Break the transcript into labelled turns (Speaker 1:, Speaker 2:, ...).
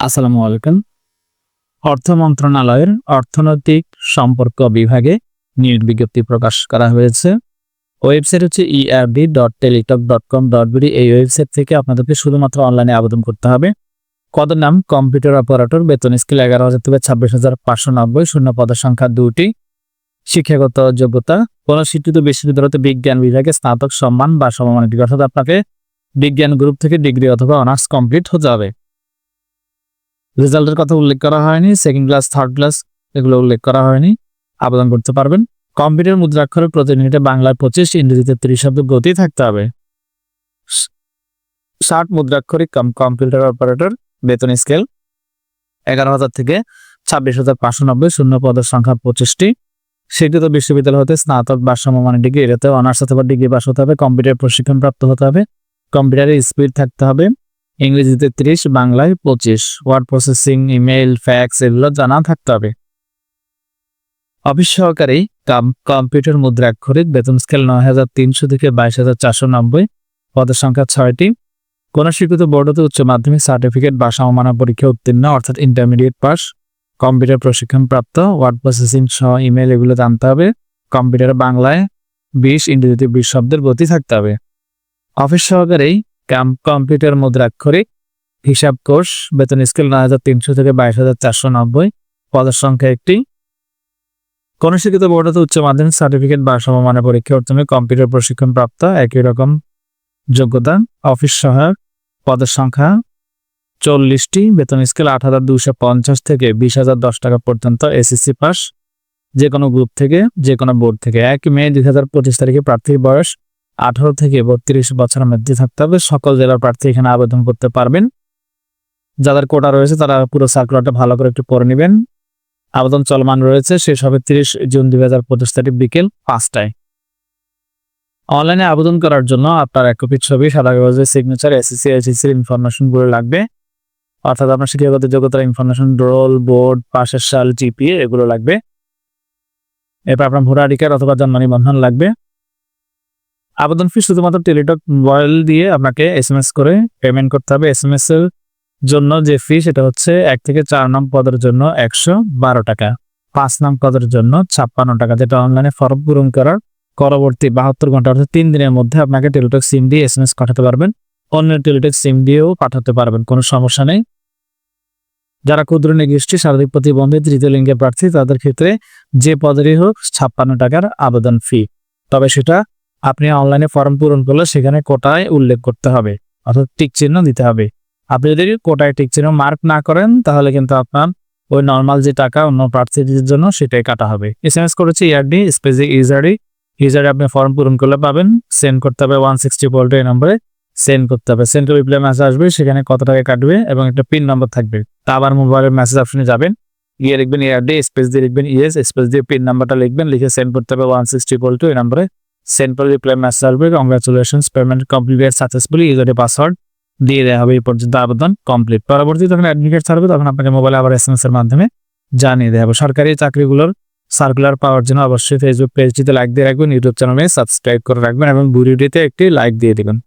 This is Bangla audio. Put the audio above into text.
Speaker 1: আসসালামু আলাইকুম। অর্থ মন্ত্রণালয়ের অর্থনৈতিক সম্পর্ক বিভাগে নিয়োগ বিজ্ঞপ্তি প্রকাশ করা হয়েছে। ওয়েবসাইট হচ্ছে erd.teletalk.com.bd। এই ওয়েবসাইট থেকে আপনাদেরকে শুধুমাত্র অনলাইনে আবেদন করতে হবে। পদের নাম কম্পিউটার অপারেটর, বেতন স্কেল 11,000 থেকে 26,590, শূন্য পদের সংখ্যা 2টি। শিক্ষাগত যোগ্যতা কোন স্বীকৃত বিশ্ববিদ্যালয়তে বিজ্ঞান বিভাগে স্নাতক সম্মান বা সমমানের ডিগ্রি, অর্থাৎ আপনাকে বিজ্ঞান গ্রুপ থেকে ডিগ্রি অথবা অনার্স কমপ্লিট হতে হবে। রেজাল্টের কথা উল্লেখ করা হয়নি, সেকেন্ড ক্লাস, থার্ড ক্লাস এগুলো উল্লেখ করা হয়নি। আবেদন করতে পারবেন। কম্পিউটার মুদ্রাক্ষরে প্রতি মিনিটে বাংলায় 25, ইংরেজিতে 30 শব্দ গতি থাকতে হবে। 60 মুদ্রাক্ষরিক কম্পিউটার অপারেটর, বেতন স্কেল 11,000 থেকে 26,590, শূন্য পদের সংখ্যা 25টি। স্বীকৃত বিশ্ববিদ্যালয় হতে স্নাতক বা সমমানের ডিগ্রি, এটাতে অনার্স অথবা ডিগ্রি পাস হতে হবে। কম্পিউটার প্রশিক্ষণ প্রাপ্ত হতে হবে। কম্পিউটারের স্পিড থাকতে হবে। ইংরেজিতে 30, বাংলায় 25। ওয়ার্ড প্রসেসিং, ইমেইল, ফ্যাক্স এগুলো জানা থাকতে হবে। অফিস সহকারী কম্পিউটার মুদ্রাক্ষরিক, বেতন স্কেল 9,300 থেকে 22,490, পদের সংখ্যা 6টি। কোন স্বীকৃত বোর্ড হতে উচ্চ মাধ্যমিক সার্টিফিকেট বা সমমানের পরীক্ষা উত্তীর্ণ, অর্থাৎ ইন্টারমিডিয়েট পাস। কম্পিউটার প্রশিক্ষণ প্রাপ্ত। ওয়ার্ড প্রসেসিং সহ ইমেইল এগুলো জানতে হবে। কম্পিউটারে বাংলায় 20, ইংরেজিতে 20 শব্দের গতি থাকতে হবে। অফিস সহকারী কম্পিউটার মুদ্রাক্ষরিক, হিসাব কোর্স, বেতন স্কেল 9,300 থেকে 22,490, পদের সংখ্যা 1টি। কোন স্বীকৃত বোর্ড হতে উচ্চ মাধ্যমিক সার্টিফিকেট বা সমমানের পরীক্ষা উত্তীর্ণ, কম্পিউটার প্রশিক্ষণ প্রাপ্ত, একই রকম যোগ্যতা। অফিস সহায়ক, পদের সংখ্যা 40টি, বেতন স্কেল 8,250 থেকে 20,010 টাকা পর্যন্ত, এসএসসি পাস, যে কোনো গ্রুপ থেকে, যে কোনো বোর্ড থেকে। 1 মে 2025 তারিখে প্রার্থীর বয়স 18 থেকে 32 বছরের মধ্যে থাকতে হবে। সকল জেলার প্রার্থী এখানে আবেদন করতে পারবেন। যাদের কোটা রয়েছে তারা পুরো সার্কুলারটা ভালো করে একটু পড়ে নেবেন। আবেদন চলমান রয়েছে, শেষ হবে 30 জুন 2025 তারিখ বিকেল 5টায়। অনলাইনে আবেদন করার জন্য আপনার এক কপি ছবি, সাদা কাগজের সিগনেচার, এসএসসি এইচএসসি ইনফরমেশন গুলো লাগবে, অর্থাৎ আপনার শিক্ষাগত যোগ্যতার ইনফরমেশন, রোল, বোর্ড, পাশের সাল, জিপিএ এগুলো লাগবে। এরপর আপনার ভোটার আইডি কার্ড অথবা জন্ম নিবন্ধন লাগবে। আবেদন ফি শুধুমাত্র টেলিটক মোবাইল দিয়ে আপনাকে এসএমএস করে পেমেন্ট করতে হবে। এসএমএস এর জন্য যে ফি সেটা হচ্ছে 1 থেকে 4 নং পদের জন্য 112 টাকা, 5 নং পদের জন্য 56 টাকা, যেটা অনলাইনে ফর্ম পূরণ করার পরবর্তী 72 ঘন্টা অর্থাৎ 3 দিনের মধ্যে আপনাকে টেলিটক সিম দিয়ে এসএমএস পাঠাতে পারবেন। অন্য টেলিটক সিম দিয়েও পাঠাতে পারবেন, কোনো সমস্যা নেই। যারা ক্ষুদ্র নিগোষ্ঠী, শারীরিক প্রতিবন্ধী, তৃতীয় লিঙ্গের প্রার্থী তাদের ক্ষেত্রে যে পদেরই হোক 56 টাকার আবেদন ফি, তবে সেটা আপনি অনলাইনে ফর্ম পূরণ করলে সেখানে কোটায় উল্লেখ করতে হবে, অর্থাৎ টিক চিহ্ন দিতে হবে। আপনি যদি কোটায় টিক চিহ্ন মার্ক না করেন তাহলে কিন্তু আপনার ওই নর্মাল যে টাকা অন্য প্রার্থীদের জন্য সেটাই কাটা হবে। এসএমএস করেছি ইয়ারডি স্পেসিফিক ইউজারে আপনি ফর্ম পূরণ করলে পাবেন। সেন্ড করতে হবে 160 ভোল্টের এই নম্বরে সেন্ড করতে হবে। সেন্ড রিপ্লাই মেসেজ আসবে, সেখানে কত টাকা কাটবে এবং একটা পিন নম্বর থাকবে। তা আবার মোবাইলের মেসেজ অপশনে যাবেন, গিয়ে লিখবেন ইয়ারডি স্পেস দিয়ে লিখবেন ইয়েস, স্পেস দিয়ে পিন নাম্বারটা লিখবেন, লিখে সেন্ড করতে হবে 160 ভোল্ট এই নম্বরে। সেন্ড করে রিপ্লাই মেসেজ আসবে, কংগ্রাচুলেশনস, পেমেন্ট কমপ্লিটেড সাকসেসফুলি, ইউজারের পাসওয়ার্ড দিয়ে দেওয়া হবে। এই পর্যন্ত আবেদন কমপ্লিট। পরবর্তী যখন অ্যাডমিট কার্ড ছাড়বে তখন আপনাকে মোবাইলে আবার এসএমএস এর মাধ্যমে জানিয়ে দেওয়া হবে। সরকারি চাকরিগুলোর সার্কুলার পাওয়ার জন্য অবশ্যই ফেসবুক পেজটিতে লাইক দিয়ে রাখবেন, ইউটিউব চ্যানেলে সাবস্ক্রাইব করে রাখবেন এবং ভিডিওটিতে একটি লাইক দিয়ে দিবেন।